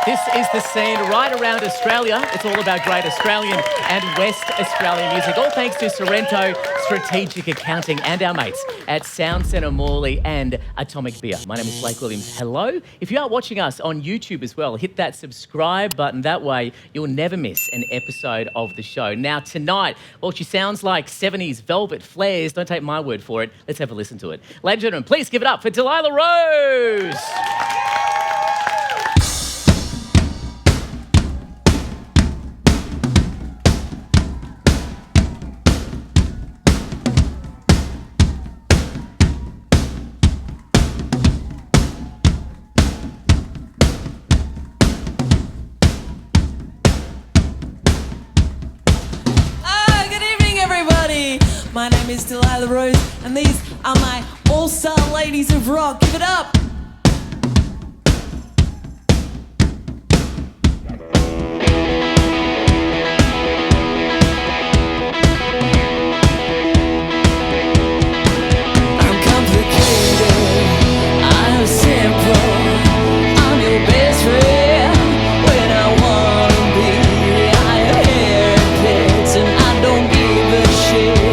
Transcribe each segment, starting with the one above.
This is the scene right around Australia. It's all about great Australian and West Australian music. All thanks to Sorrento Strategic Accounting and our mates at Sound Centre Morley and Atomic Beer. My name is Blake Williams. Hello. If you are watching us on YouTube as well, hit that subscribe button. That way you'll never miss an episode of the show. Now tonight, well, she sounds like 70's Velvet Flares. Don't take my word for it. Let's have a listen to it. Ladies and gentlemen, please give it up for Delilah Rose. My name is Delilah Rose, and these are my all-star ladies of rock. Give it up! I'm complicated, I'm simple, I'm your best friend when I wanna be. I am heritage and I don't give a shit.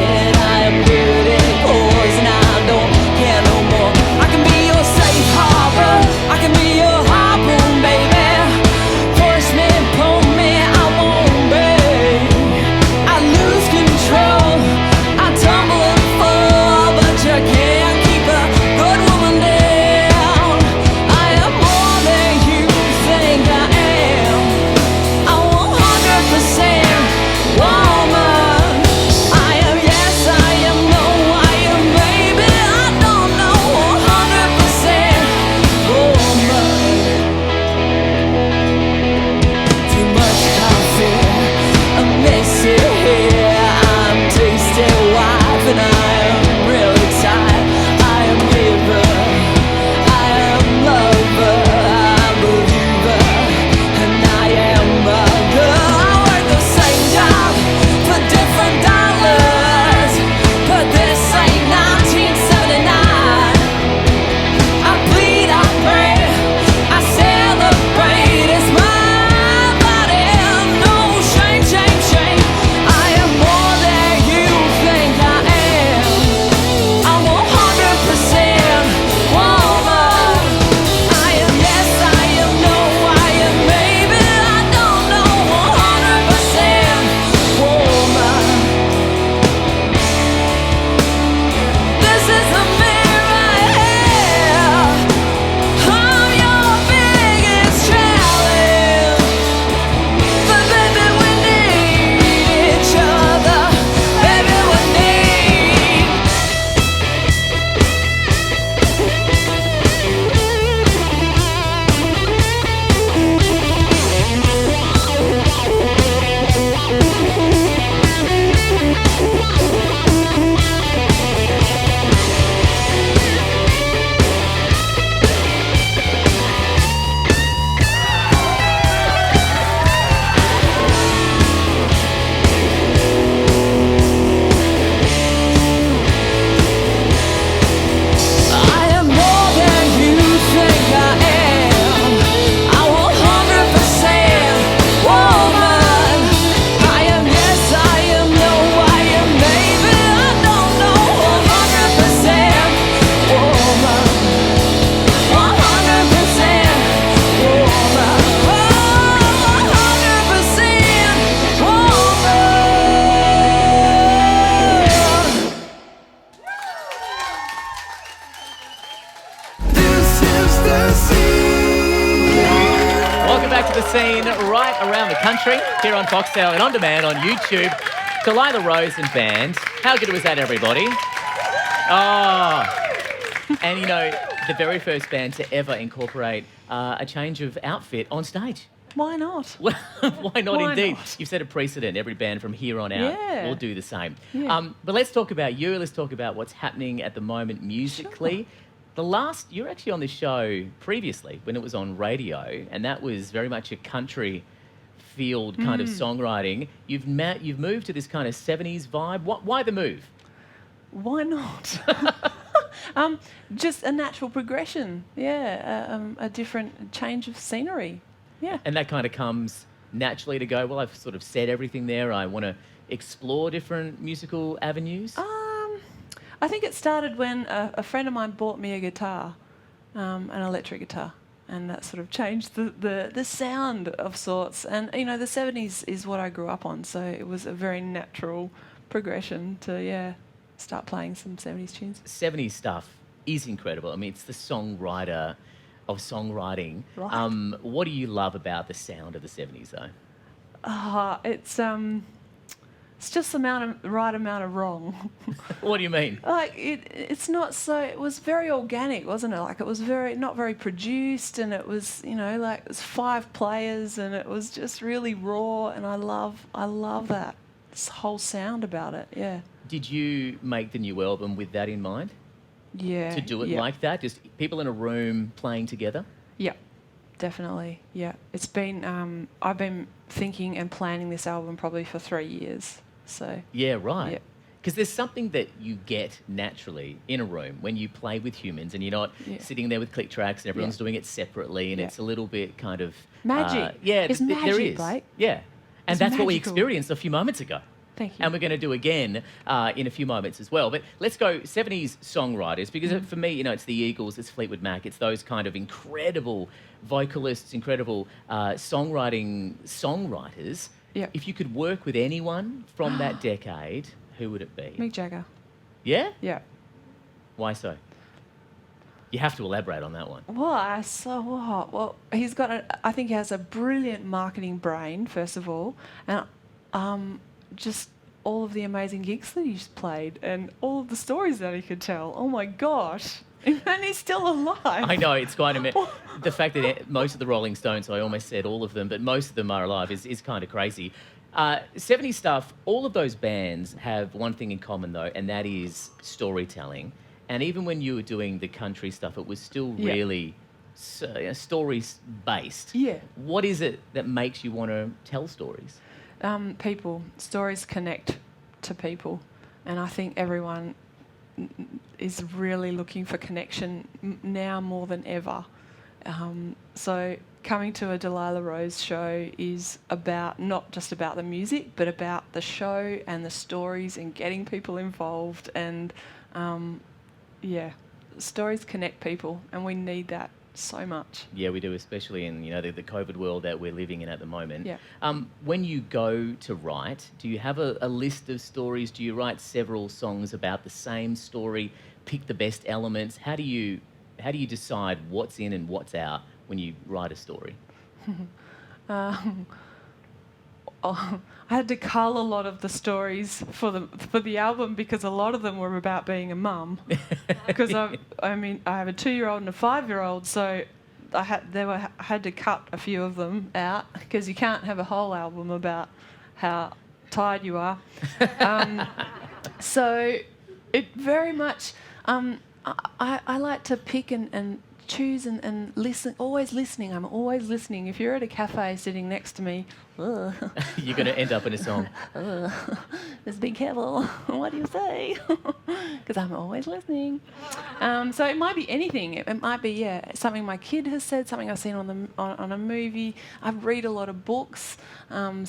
Right around the country, here on Foxtel and on demand on YouTube. Delilah Rose and band. How good was that, everybody? Oh, and you know, the very first band to ever incorporate a change of outfit on stage. Why not? Why not, Why indeed? not? You've set a precedent. Every band from here on out will do the same. Yeah. But let's talk about you. Let's talk about what's happening at the moment musically. Sure. You were actually on this show previously when it was on radio, and that was very much a country field kind of songwriting. You've moved to this kind of 70s vibe. Why the move? Why not? Just a natural progression. Yeah, a different change of scenery. Yeah. And that kind of comes naturally to go, well, I've sort of said everything there. I want to explore different musical avenues. I think it started when a friend of mine bought me a guitar, an electric guitar, and that sort of changed the sound of sorts. And, you know, the 70s is what I grew up on, so it was a very natural progression to, start playing some 70s tunes. 70s stuff is incredible. I mean, it's the songwriter of songwriting. Right. What do you love about the sound of the 70s, though? It's just the right amount of wrong. What do you mean? Like it's not so. It was very organic, wasn't it? Like it was not very produced, and it was, you know, like it was 5 players, and it was just really raw. And I love that this whole sound about it. Yeah. Did you make the new album with that in mind? Yeah. To do it like that, just people in a room playing together? Yeah, definitely. Yeah, it's been. I've been thinking and planning this album probably for 3 years. So. Yeah, right. Yeah. Because there's something that you get naturally in a room when you play with humans and you're not sitting there with click tracks and everyone's doing it separately and it's a little bit kind of... Magic. It's there magic, is. Blake. Yeah. And It's that's what we magical. experienced a few moments ago. Thank you. And we're going to do again in a few moments as well. But let's go 70s songwriters, because for me, you know, it's the Eagles, it's Fleetwood Mac, it's those kind of incredible vocalists, incredible songwriters. Yeah. If you could work with anyone from that decade, who would it be? Mick Jagger. Yeah? Yeah. Why so? You have to elaborate on that one. Why? So what? Well, he's got I think he has a brilliant marketing brain, first of all, and just all of the amazing gigs that he's played and all of the stories that he could tell. Oh my gosh. And he's still alive. I know, it's quite amazing. The fact that most of the Rolling Stones, I almost said all of them, but most of them are alive is kind of crazy. 70s stuff, all of those bands have one thing in common, though, and that is storytelling. And even when you were doing the country stuff, it was still really stories-based. Yeah. What is it that makes you want to tell stories? People. Stories connect to people. And I think everyone is really looking for connection now more than ever. So coming to a Delilah Rose show is about not just about the music, but about the show and the stories and getting people involved. And stories connect people, and we need that so much. Yeah, we do, especially in, you know, the COVID world that we're living in at the moment. Yeah. When you go to write, do you have a list of stories? Do you write several songs about the same story? Pick the best elements? How do you decide what's in and what's out when you write a story? I had to cull a lot of the stories for the album because a lot of them were about being a mum. Because I have a 2-year-old and a 5-year-old, so I had to cut a few of them out because you can't have a whole album about how tired you are. So it very much. I like to pick and choose and listen, always listening. I'm always listening. If you're at a cafe sitting next to me, You're going to end up in a song. just be careful. What do you say? Because I'm always listening. So it might be anything. It might be, something my kid has said, something I've seen on a movie. I read a lot of books. I'm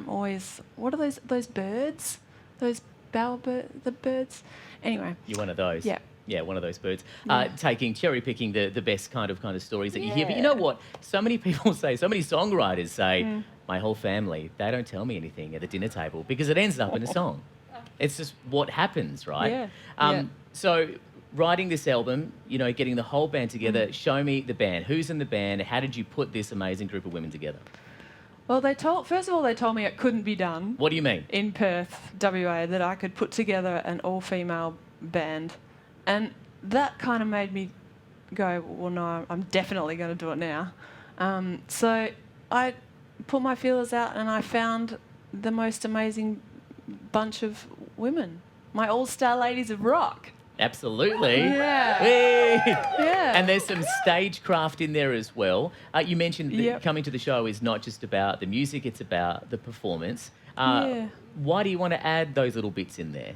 always... What are those birds? Those the birds? Anyway. You're one of those. Yeah. Yeah, one of those birds. Yeah. Cherry picking the best kind of stories that you hear. But you know what? So many people say, so many songwriters say, my whole family, they don't tell me anything at the dinner table because it ends up in a song. It's just what happens, right? Yeah. So writing this album, you know, getting the whole band together, show me the band. Who's in the band? How did you put this amazing group of women together? Well, they told me it couldn't be done. What do you mean? In Perth, WA, that I could put together an all-female band. And that kind of made me go, well, no, I'm definitely going to do it now. So I put my feelers out and I found the most amazing bunch of women. My all-star ladies of rock. Absolutely. Yeah. Hey. Yeah. And there's some stagecraft in there as well. You mentioned that coming to the show is not just about the music, it's about the performance. Why do you want to add those little bits in there?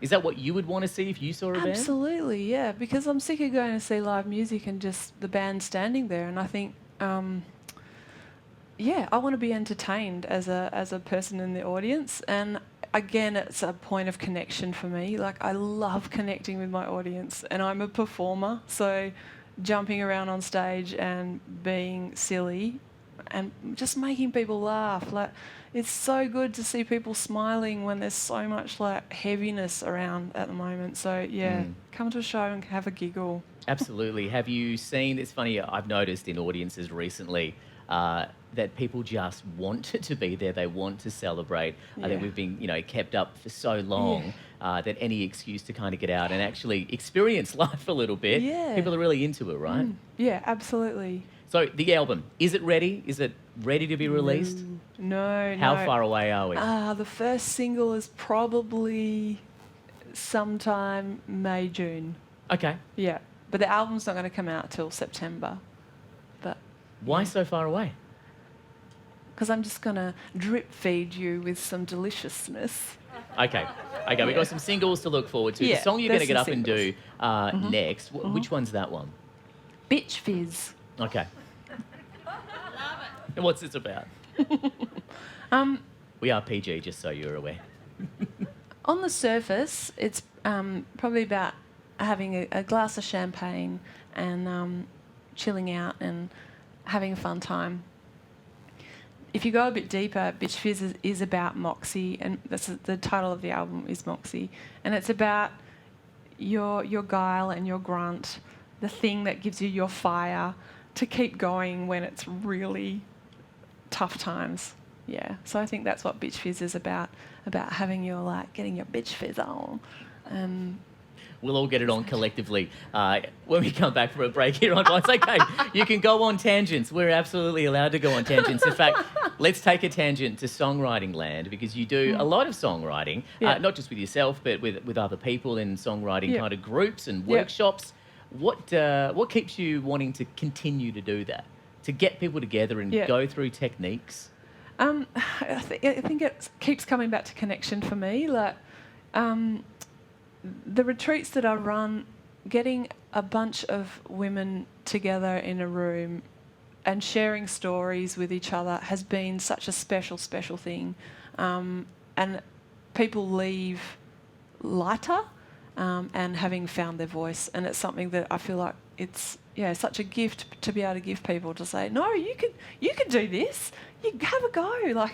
Is that what you would want to see if you saw a band? Absolutely, yeah. Because I'm sick of going to see live music and just the band standing there. And I think yeah, I want to be entertained as a person in the audience, and again, it's a point of connection for me. Like, I love connecting with my audience, and I'm a performer, so jumping around on stage and being silly and just making people laugh. Like, it's so good to see people smiling when there's so much like heaviness around at the moment. So yeah, come to a show and have a giggle. Absolutely. Have you seen, it's funny, I've noticed in audiences recently that people just want to be there. They want to celebrate. I think we've been, kept up for so long that any excuse to kind of get out and actually experience life a little bit, people are really into it, right? Yeah, absolutely. So the album, is it ready? Is it ready to be released? No. How far away are we? The first single is probably sometime May, June. Okay. Yeah, but the album's not going to come out till September. But why so far away? Because I'm just going to drip feed you with some deliciousness. Okay, we've got some singles to look forward to. Yeah, the song you're going to get up and do singles. next, which one's that one? Bitch Fizz. Okay. And what's this about? We are PG, just so you're aware. On the surface, it's probably about having a glass of champagne and chilling out and having a fun time. If you go a bit deeper, Bitch Fizz is about Moxie, and that's the title of the album is Moxie, and it's about your guile and your grunt, the thing that gives you your fire to keep going when it's really tough times. Yeah, so I think that's what Bitch Fizz is about having your, getting your bitch fizz on. We'll all get it on collectively when we come back from a break here on It's okay, you can go on tangents. We're absolutely allowed to go on tangents. In fact, let's take a tangent to songwriting land, because you do a lot of songwriting, not just with yourself, but with other people in songwriting kind of groups and workshops. What keeps you wanting to continue to do that? To get people together and go through techniques? I think it keeps coming back to connection for me. The retreats that I run, getting a bunch of women together in a room and sharing stories with each other has been such a special, special thing. And people leave lighter and having found their voice. And it's something that I feel like it's such a gift to be able to give people, to say, no, you can do this. You have a go.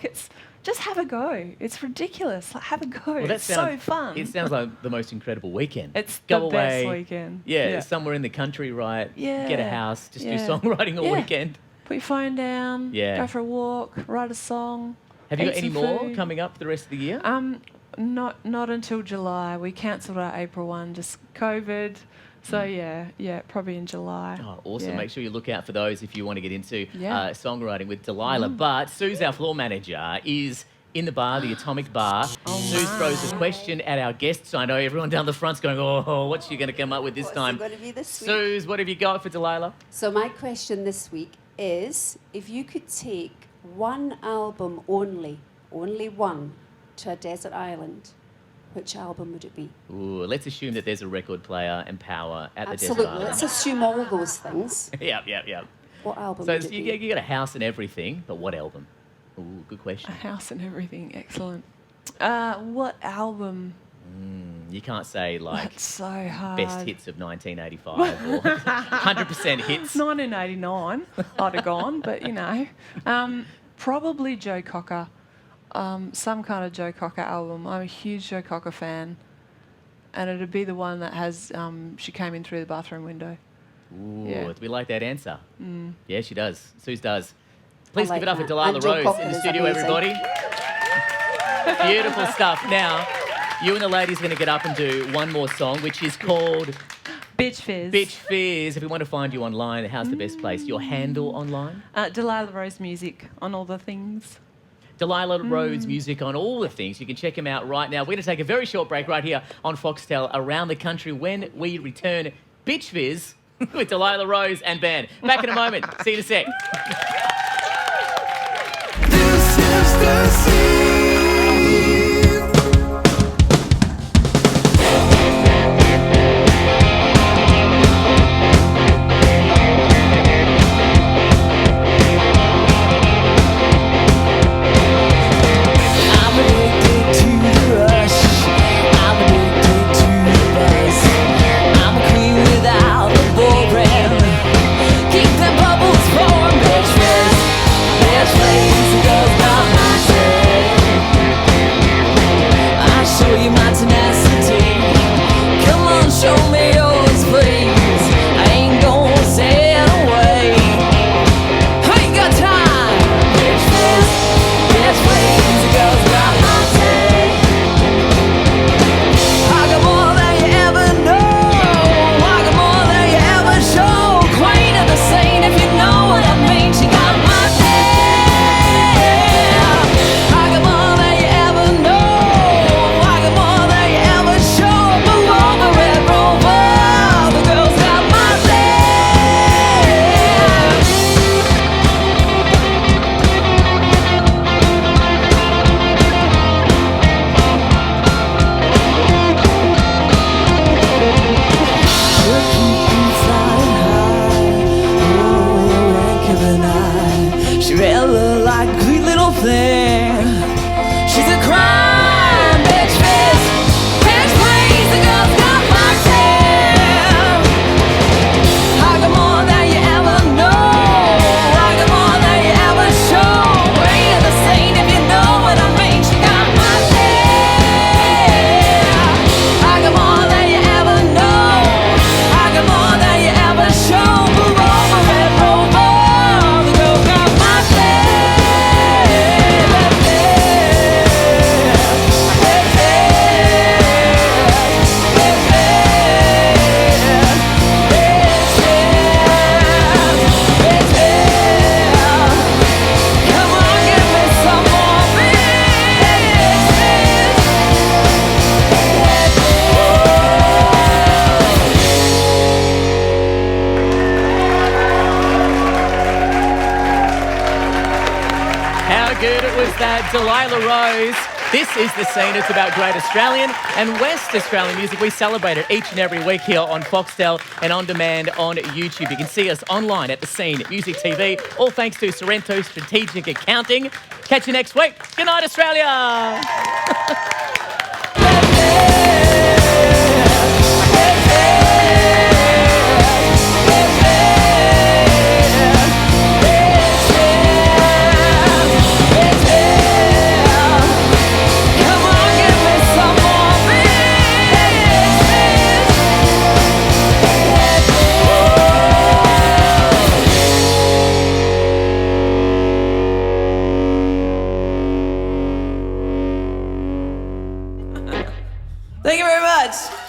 Just have a go. It's ridiculous. Have a go. Well, it's so fun. It sounds like the most incredible weekend. It's go the away, best weekend. Yeah, somewhere in the country, right? Yeah. Get a house, just do songwriting all weekend. Put your phone down. Yeah. Go for a walk. Write a song. Have you got any more coming up for the rest of the year? Not until July. We cancelled our April one, just COVID. So probably in July. Oh, awesome. Make sure you look out for those if you want to get into songwriting with Delilah. Mm. But Sue's, our floor manager, is in the bar, the Atomic Bar. Sue throws a question at our guests. I know everyone down the front's going, oh, what's she going to come up with this time? What's it going to be this week? Suze, what have you got for Delilah? So my question this week is, if you could take one album only one, to a desert island, which album would it be? Ooh, let's assume that there's a record player and power at the desert Absolutely. island. Let's assume all of those things. Yeah. What album So would it be? you got a house and everything, but what album? Ooh, good question. A house and everything. Excellent. What album? You can't say That's so hard. best hits of 1985 or 100% hits. 1989 I'd have gone, but probably Joe Cocker. Some kind of Joe Cocker album. I'm a huge Joe Cocker fan, and it'd be the one that has She Came In Through the Bathroom Window. Ooh, we like that answer. Yeah, she does. Suze does. Please like give it up that. for Delilah And Joe Rose Cocker in the is studio, amazing. everybody. Beautiful stuff. Now, you and the ladies are going to get up and do one more song, which is called Bitch Fizz. Bitch Fizz. If we want to find you online, how's the best place? Your handle online? Delilah Rose Music on all the things. Delilah Rose Music on all the things. You can check him out right now. We're going to take a very short break right here on Foxtel Around the Country. When we return, Bitch Fizz with Delilah Rose and band. Back in a moment. See you in a sec. This is the scene. good was that? Delilah Rose. This is The Scene. It's about great Australian and West Australian music. We celebrate it each and every week here on Foxtel and on demand on YouTube. You can see us online at The Scene Music TV, all thanks to Sorrento Strategic Accounting. Catch you next week. Good night, Australia. Thank you very much.